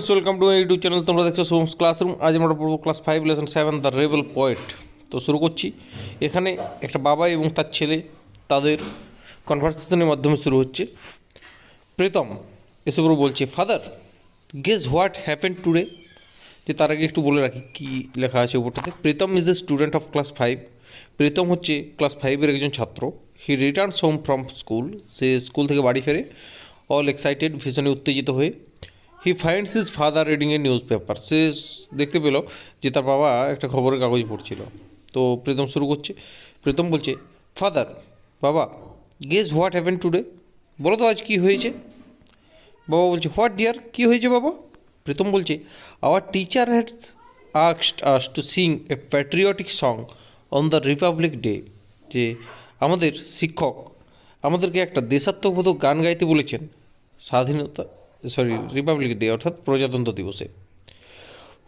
Welcome to YouTube channel. তোমরা দেখছো সোমস classroom. আজ আমরা পড়বো class 5 lesson 7 the rebel poet. তো শুরু করছি। এখানে একটা বাবা এবং তার ছেলে তাদের কনভারসেশনের মাধ্যমে শুরু হচ্ছে। প্রীতম এসে পুরো বলছে, father guess what happen today. যে তার আগে একটু বলে রাখি কী লেখা আছে উপরটাতে। Pritam is a student of class 5। Pritam হচ্ছে ক্লাস 5-এর একজন ছাত্র। He returns home from school. সে স্কুল থেকে বাড়ি ফেরে অল এক্সাইটেড, ভীষণই উত্তেজিত হয়ে। He finds his father reading a newspaper. সে দেখতে পেল যে তার বাবা একটা খবরের কাগজ পড়ছিল। তো প্রীতম শুরু করছে। প্রীতম বলছে, ফাদার, বাবা, গেস হোয়াট হ্যাপেন টুডে। বলো তো আজ কী হয়েছে। বাবা বলছে, হোয়াট ডিয়ার, কী হয়েছে বাবা। প্রীতম বলছে, our teacher had asked us to Singh A patriotic song on the Republic day. যে আমাদের শিক্ষক আমাদেরকে একটা দেশাত্মবোধক গান গাইতে বলেছেন রিপাবলিক ডে অর্থাৎ প্রজাতন্ত্র দিবসে।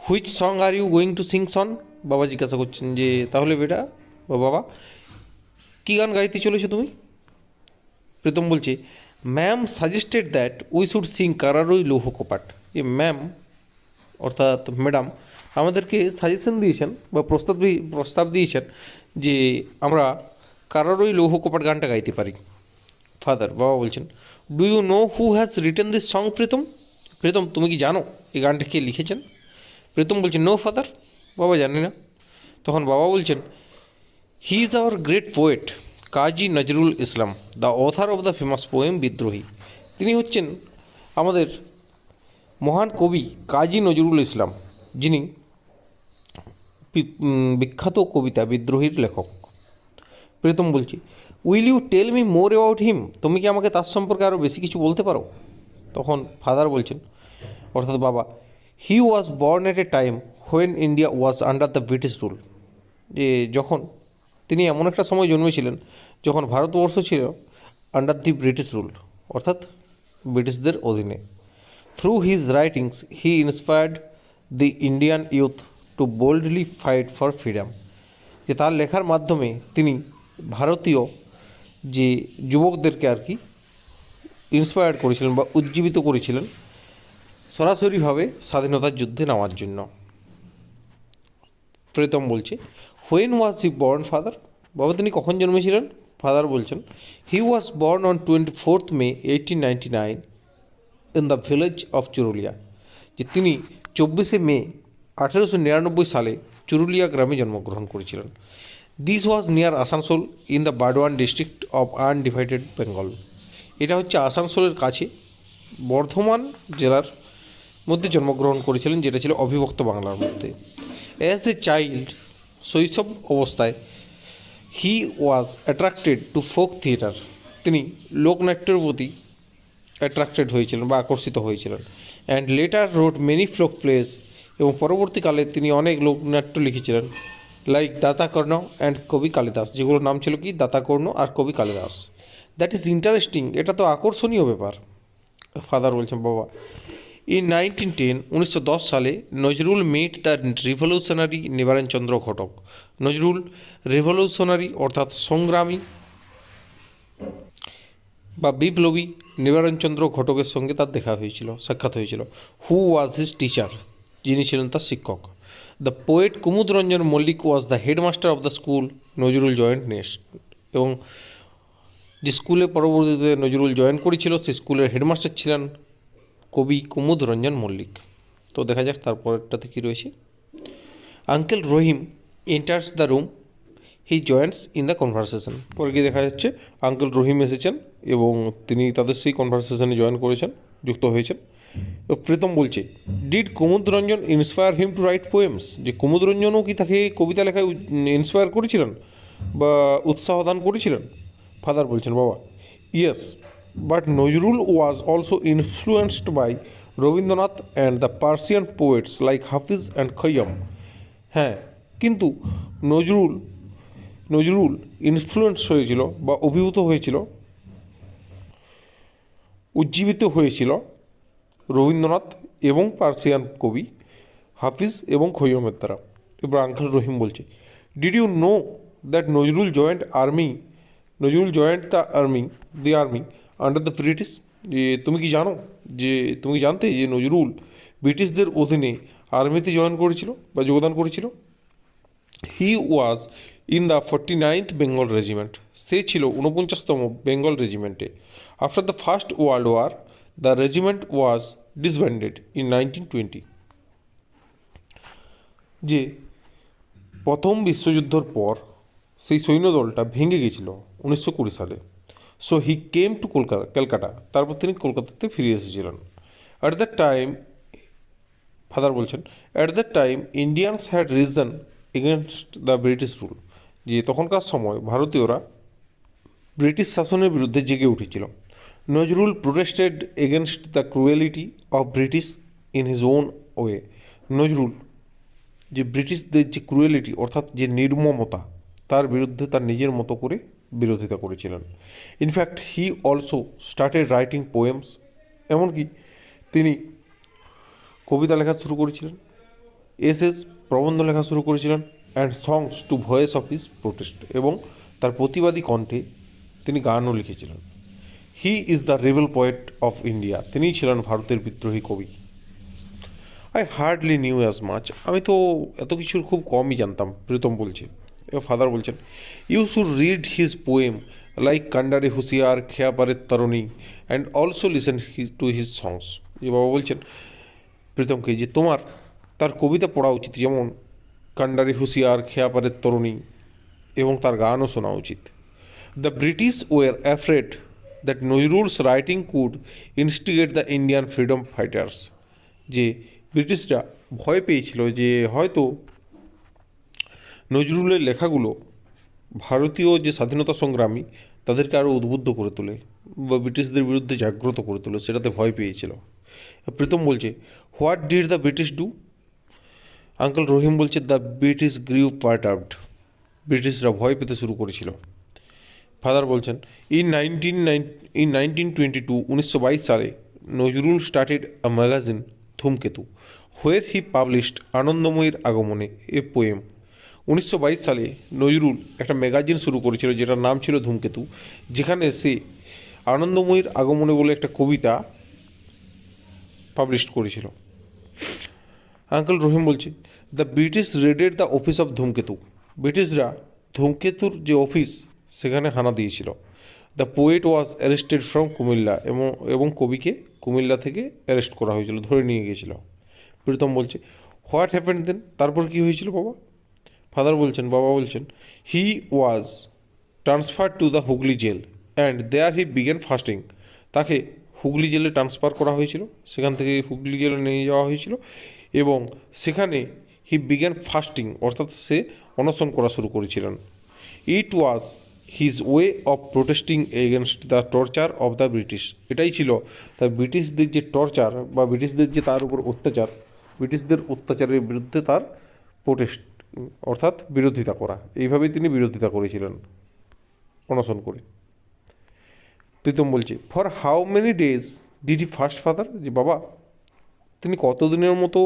Which song are you going to sing son. বাবা জিজ্ঞাসা করছেন যে তাহলে বেটা বা বাবা কী গান গাইতে চলেছো তুমি। প্রীতম বলছে, ma'am suggested that we should sing কারারই লৌহ কপাট। যে ম্যাম অর্থাৎ ম্যাডাম আমাদেরকে সাজেশন দিয়েছেন বা প্রস্তাব দিয়েছেন যে আমরা কারারই লৌহ কপাট গানটা গাইতে পারি। ফাদার, বাবা বলছেন, do you know who has written this song Pritam. Pritam, তুমি কি জানো এই গানটা কে লিখেছেন। প্রীতম বলছেন, নো ফাদার, বাবা জানি না। তখন বাবা বলছেন, he is our great poet Kazi Nazrul Islam, the author of the famous poem বিদ্রোহী। তিনি হচ্ছেন আমাদের মহান কবি কাজী নজরুল ইসলাম, যিনি বিখ্যাত কবিতা বিদ্রোহীর লেখক। প্রীতম বলছি, will you tell me more about him. তুমি কি আমাকে তার সম্পর্কে আরও বেশি কিছু বলতে পারো। তখন ফাদার বলছেন অর্থাৎ বাবা, he was born at a time when India was under the British rule. যে যখন তিনি এমন একটা সময় জন্মেছিলেন যখন ভারতবর্ষ ছিল আন্ডার দি ব্রিটিশ রুল অর্থাৎ ব্রিটিশদের অধীনে। Through his writings he inspired the Indian youth to boldly fight for freedom. যে তার লেখার মাধ্যমে তিনি ভারতীয় যে যুবকদেরকে আর কি ইন্সপায়ার করেছিলেন বা উজ্জীবিত করেছিলেন সরাসরিভাবে স্বাধীনতার যুদ্ধে নামার জন্য। প্রীতম বলছে, when was he born father. বাবা তিনি কখন জন্মেছিলেন। ফাদার বলছেন, he was born on 24 May 1899 in the village of Churulia. যে তিনি 24শে মে 1899 সালে চুরুলিয়া গ্রামে জন্মগ্রহণ করেছিলেন। This was near Asansol in the Burdwan district of undivided Bengal. এটা হচ্ছে আসানসোলের কাছে বর্ধমান জেলার মধ্যে জন্মগ্রহণ করেছিলেন, যেটা ছিল অবিভক্ত বাংলার মধ্যে। অ্যাজ এ চাইল্ড, শৈশব অবস্থায়, he was attracted to folk theatre. তিনি লোকনাট্যের প্রতি অ্যাট্রাক্টেড হয়েছিলেন বা আকর্ষিত হয়েছিলেন। And later wrote many folk plays, এবং পরবর্তীকালে তিনি অনেক লোকনাট্য লিখেছিলেন, লাইক দাতাকর্ণ অ্যান্ড কবি কালিদাস, যেগুলোর নাম ছিল কি দাতাকর্ণ আর কবি কালিদাস। দ্যাট ইজ ইন্টারেস্টিং, এটা তো আকর্ষণীয় ব্যাপার। ফাদার বলছেন, বাবা, ইন 1910 সালে Nazrul meet the revolutionary Nibaranchandra Ghatak. Nazrul revolutionary অর্থাৎ সংগ্রামী বা বিপ্লবী নিবারণচন্দ্র ঘটকের সঙ্গে তার দেখা হয়েছিল, সাক্ষাৎ হয়েছিল। হু ওয়াজ হিজ টিচার, যিনি ছিলেন তার শিক্ষক। The poet Kumud Ranjan Mallick was the headmaster of the school Nazrul joined next. এবং যে স্কুলে পরবর্তীতে নজরুল জয়েন করেছিল সেই স্কুলের হেডমাস্টার ছিলেন কবি কুমুদ রঞ্জন মল্লিক। তো দেখা যাক তারপরেরটাতে কী রয়েছে। Uncle Rahim enters the room, he Joints in the conversation. পরে গিয়ে দেখা যাচ্ছে আঙ্কেল রহিম এসেছেন এবং তিনি তাদের সেই কনভারসেশনে জয়েন করেছেন, যুক্ত হয়েছেন। প্রীতম বলছে, did Kumud Ranjan inspire him to write poems. যে কুমুদ রঞ্জনও কি তাকে কবিতা লেখায় ইন্সপায়ার করেছিলেন বা উৎসাহ দান করেছিলেন। ফাদার বলছেন, বাবা, yes, but Nazrul was also influenced by Rabindranath and the Persian poets like Hafiz and Khayyam. হ্যাঁ, কিন্তু নজরুল ইনফ্লুয়েন্স হয়েছিল বা অভিভূত হয়েছিল, উজ্জীবিত হয়েছিল রবীন্দ্রনাথ এবং পার্সিয়ান কবি হাফিজ এবং খৈয়মের দ্বারা। এবার আঙ্কেল রহিম বলছে, did you know that Nazrul joined the army under the British. যে তুমি কি জানতে যে নজরুল ব্রিটিশদের অধীনে আর্মিতে জয়েন করেছিল বা যোগদান করেছিল। He was in the 49th Bengal regiment, সে ছিল 49তম বেঙ্গল রেজিমেন্টে। After the first world war the regiment was disbanded in 1920। যে প্রথম বিশ্বযুদ্ধের পর সেই সৈন্যদলটা ভেঙে গেছিল 1920 সালে। So he came to Calcutta, তারপর তিনি কলকাতাতে ফিরে এসেছিলেন। অ্যাট দ্যাট টাইম, ফাদার বলছেন, at that time Indians had reason against the British rule, যে তখনকার সময় ভারতীয়রা ব্রিটিশ শাসনের বিরুদ্ধে জেগে উঠেছিল। Nazrul protested against the cruelty of British in his own way. Nazrul যে ব্রিটিশদের যে ক্রুয়েলিটি অর্থাৎ যে নির্মমতা, তার বিরুদ্ধে তার নিজের মতো করে বিরোধিতা করেছিলেন। In fact he also started writing poems, এমনকি তিনি কবিতা লেখা শুরু করেছিলেন, এসেস প্রবন্ধ লেখা শুরু করেছিলেন, and songs to voice of his protest, এবং তার প্রতিবাদী কণ্ঠে তিনি গানও লিখেছিলেন। He is the rebel poet of India, তিনিই ছিলেন ভারতের বিদ্রোহী কবি। I hardly knew as much, আমি তো এত কিছুর খুব কমই জানতাম, প্রীতম বলছে। এবার ফাদার বলছেন, you should read his poem like কান্ডারে হুঁশিয়ার খেয়াপারে তরণী and also listen to his songs. যে বাবা বলছেন প্রীতমকে যে তোমার তার কবিতা পড়া উচিত, যেমন কান্ডারে হুঁশিয়ার খেয়াপারে তরণী, এবং তার গানও শোনা উচিত। The British war afraid that Nazrul's writing could instigate the Indian freedom fighters, যে ব্রিটিশরা ভয় পেয়েছিল যে হয়তো নজরুলের লেখাগুলো ভারতীয় যে স্বাধীনতা সংগ্রামী তাদেরকে আরও উদ্বুদ্ধ করে তোলে বা ব্রিটিশদের বিরুদ্ধে জাগ্রত করে তোলে, সেটাতে ভয় পেয়েছিল। প্রীতম বলছে, what did the British do? Uncle Rahim বলছে, দ্য ব্রিটিশ গ্রিউ পার্টার্বড, ব্রিটিশরা ভয় পেতে শুরু করেছিল। ফাদার বলছেন, ইন 1922, 1922 সালে নজরুল স্টার্টেড আ ম্যাগাজিন ধূমকেতু, হোয়ের হি পাবলিশড আনন্দময়ীর আগমনে এ পোয়েম। 1922 সালে নজরুল একটা ম্যাগাজিন শুরু করেছিল যেটার নাম ছিল ধূমকেতু, যেখানে সে আনন্দময়ীর আগমনে বলে একটা কবিতা পাবলিশ করেছিল। আঙ্কেল রহিম বলছে, the British raided the office of Dhumketu, ব্রিটিশরা ধূমকেতুর যে অফিস সেখানে হানা দিয়েছিল। The poet was arrested from Comilla, এবং কবিকে কুমিল্লা থেকে অ্যারেস্ট করা হয়েছিল, ধরে নিয়ে গিয়েছিল। প্রীতম বলছে, হোয়াট হ্যাপেন্ড দেন, তারপর কী হয়েছিল বাবা? ফাদার বলছেন, বাবা বলছেন, he was transferred to the Hooghly jail and there he began fasting, তাকে হুগলি জেলে ট্রান্সফার করা হয়েছিল, সেখান থেকে হুগলি জেলে নিয়ে যাওয়া হয়েছিল, এবং সেখানে হি বিগ্যান ফাস্টিং, অর্থাৎ সে অনশন করা শুরু করেছিলেন। It was his way of protesting against the torture of the British, এটাই ছিল তার ব্রিটিশদের যে টর্চার বা ব্রিটিশদের যে তার উপর অত্যাচার, ব্রিটিশদের অত্যাচারের বিরুদ্ধে তার প্রোটেস্ট অর্থাৎ বিরোধিতা করা, এইভাবেই তিনি বিরোধিতা করেছিলেন অনশন করে। প্রীতম বলছে, for how many days did he fast father, যে বাবা তিনি কতদিনের মতো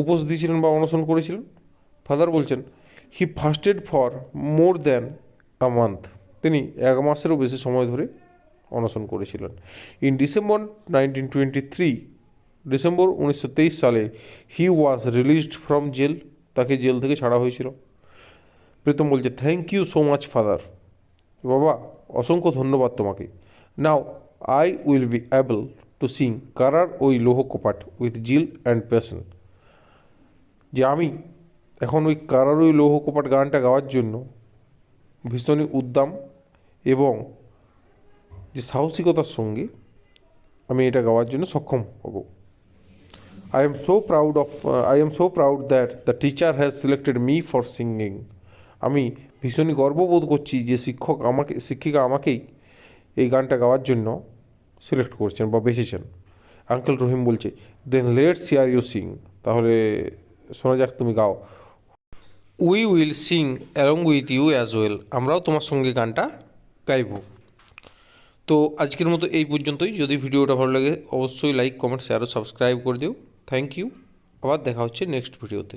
উপোস দিয়েছিলেন বা অনশন করেছিলেন? ফাদার বলছেন, he fasted for more than a month, তিনি 1 মাসেরও বেশি সময় ধরে অনশন করেছিলেন। ইন ডিসেম্বর 1923, ডিসেম্বর 1923 সালে he was released from jail, তাকে জেল থেকে ছাড়া হয়েছিল। প্রীতম বলছে, thank you so much father, বাবা অসংখ্য ধন্যবাদ তোমাকে। Now I will be able to sing কারার ওই লৌহ কপাট উইথ জিল অ্যান্ড প্যাশন, যে আমি এখন ওই কারার ওই লৌহ কপাট গানটা গাওয়ার জন্য ভীষণই উদ্দাম এবং যে সাহসিকতার সঙ্গে আমি এটা গাওয়ার জন্য সক্ষম হব। I am so proud that the teacher has selected me for singing. আমি ভীষণই গর্ববোধ করছি যে শিক্ষিকা আমাকেই এই গানটা গাওয়ার জন্য সিলেক্ট করছেন বা বেছেছেন। আঙ্কেল রহিম বলছে, then let's hear you sing, তাহলে শোনা যাক তুমি গাও। We will sing along with you as well, আমরাও তোমার সঙ্গে গানটা গাইব। তো আজকের মতো এই পর্যন্তই। যদি ভিডিওটা ভালো লাগে অবশ্যই লাইক, কমেন্ট, শেয়ার ও সাবস্ক্রাইব করে দিও। থ্যাংক ইউ, আবার দেখা হচ্ছে নেক্সট ভিডিওতে।